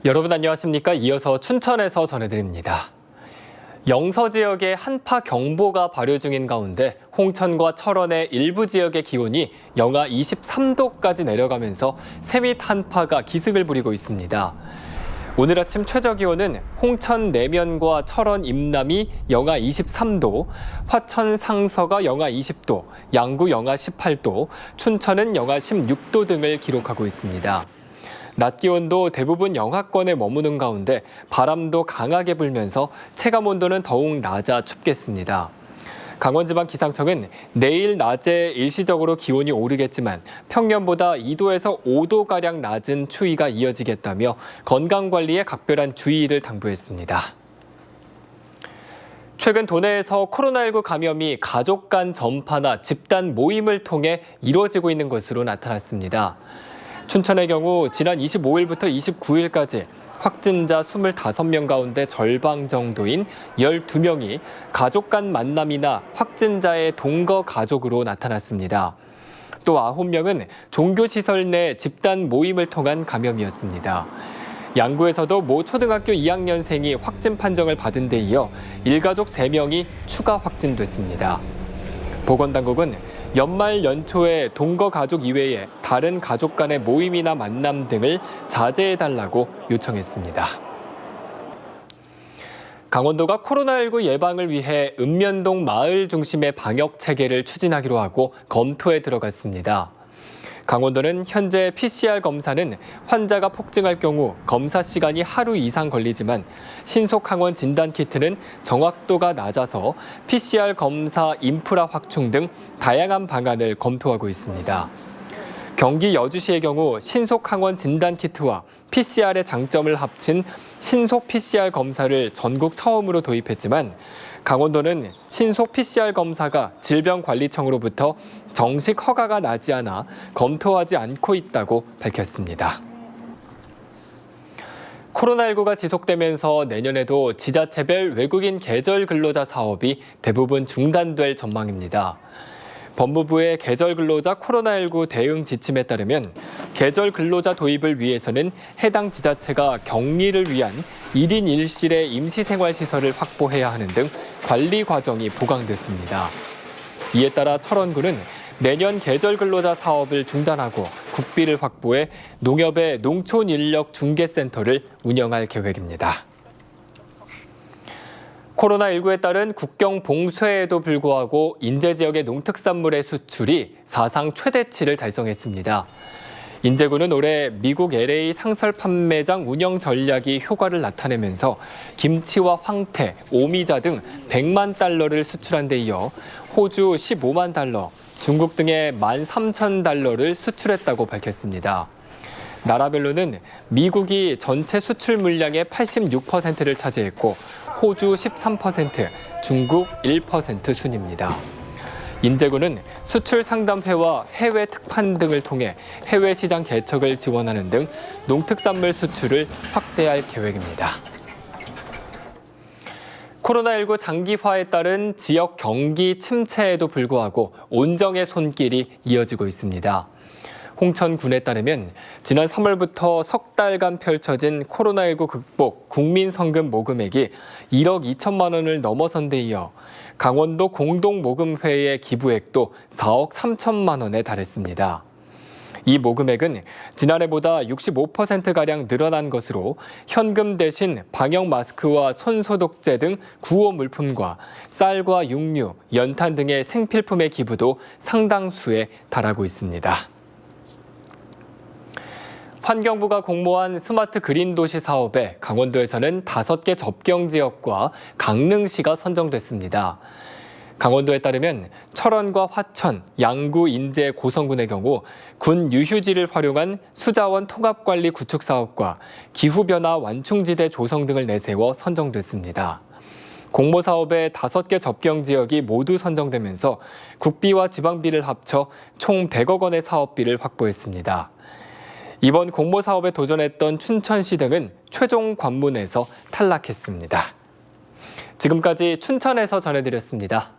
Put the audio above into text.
여러분 안녕하십니까? 이어서 춘천에서 전해드립니다. 영서 지역에 한파 경보가 발효 중인 가운데 홍천과 철원의 일부 지역의 기온이 영하 23도까지 내려가면서 새밑 한파가 기승을 부리고 있습니다. 오늘 아침 최저 기온은 홍천 내면과 철원 임남이 영하 23도, 화천 상서가 영하 20도, 양구 영하 18도, 춘천은 영하 16도 등을 기록하고 있습니다. 낮 기온도 대부분 영하권에 머무는 가운데 바람도 강하게 불면서 체감 온도는 더욱 낮아 춥겠습니다. 강원지방기상청은 내일 낮에 일시적으로 기온이 오르겠지만 평년보다 2도에서 5도가량 낮은 추위가 이어지겠다며 건강관리에 각별한 주의를 당부했습니다. 최근 도내에서 코로나19 감염이 가족 간 전파나 집단 모임을 통해 이루어지고 있는 것으로 나타났습니다. 춘천의 경우 지난 25일부터 29일까지 확진자 25명 가운데 절반 정도인 12명이 가족 간 만남이나 확진자의 동거 가족으로 나타났습니다. 또 9명은 종교시설 내 집단 모임을 통한 감염이었습니다. 양구에서도 모 초등학교 2학년생이 확진 판정을 받은 데 이어 일가족 3명이 추가 확진됐습니다. 보건당국은 연말 연초에 동거 가족 이외에 다른 가족 간의 모임이나 만남 등을 자제해달라고 요청했습니다. 강원도가 코로나19 예방을 위해 읍면동 마을 중심의 방역 체계를 추진하기로 하고 검토에 들어갔습니다. 강원도는 현재 PCR 검사는 환자가 폭증할 경우 검사 시간이 하루 이상 걸리지만 신속항원 진단키트는 정확도가 낮아서 PCR 검사 인프라 확충 등 다양한 방안을 검토하고 있습니다. 경기 여주시의 경우 신속항원 진단키트와 PCR의 장점을 합친 신속 PCR 검사를 전국 처음으로 도입했지만 강원도는 신속 PCR 검사가 질병관리청으로부터 정식 허가가 나지 않아 검토하지 않고 있다고 밝혔습니다. 코로나19가 지속되면서 내년에도 지자체별 외국인 계절 근로자 사업이 대부분 중단될 전망입니다. 법무부의 계절 근로자 코로나19 대응 지침에 따르면 계절 근로자 도입을 위해서는 해당 지자체가 격리를 위한 1인 1실의 임시생활시설을 확보해야 하는 등 관리 과정이 보강됐습니다. 이에 따라 철원구는 내년 계절 근로자 사업을 중단하고 국비를 확보해 농협의 농촌인력중개센터를 운영할 계획입니다. 코로나19에 따른 국경 봉쇄에도 불구하고 인제 지역의 농특산물의 수출이 사상 최대치를 달성했습니다. 인제군은 올해 미국 LA 상설 판매장 운영 전략이 효과를 나타내면서 김치와 황태, 오미자 등 100만 달러를 수출한 데 이어 호주 15만 달러, 중국 등에 13,000달러를 수출했다고 밝혔습니다. 나라별로는 미국이 전체 수출 물량의 86%를 차지했고 호주 13%, 중국 1% 순입니다. 인제군은 수출 상담회와 해외 특판 등을 통해 해외 시장 개척을 지원하는 등 농특산물 수출을 확대할 계획입니다. 코로나19 장기화에 따른 지역 경기 침체에도 불구하고 온정의 손길이 이어지고 있습니다. 홍천군에 따르면 지난 3월부터 석 달간 펼쳐진 코로나19 극복 국민성금 모금액이 1억 2천만 원을 넘어선 데 이어 강원도 공동모금회의 기부액도 4억 3천만 원에 달했습니다. 이 모금액은 지난해보다 65%가량 늘어난 것으로 현금 대신 방역 마스크와 손소독제 등 구호 물품과 쌀과 육류, 연탄 등의 생필품의 기부도 상당수에 달하고 있습니다. 환경부가 공모한 스마트 그린 도시 사업에 강원도에서는 5개 접경 지역과 강릉시가 선정됐습니다. 강원도에 따르면 철원과 화천, 양구, 인제, 고성군의 경우 군 유휴지를 활용한 수자원 통합관리 구축 사업과 기후변화 완충지대 조성 등을 내세워 선정됐습니다. 공모 사업의 5개 접경 지역이 모두 선정되면서 국비와 지방비를 합쳐 총 100억 원의 사업비를 확보했습니다. 이번 공모 사업에 도전했던 춘천시 등은 최종 관문에서 탈락했습니다. 지금까지 춘천에서 전해드렸습니다.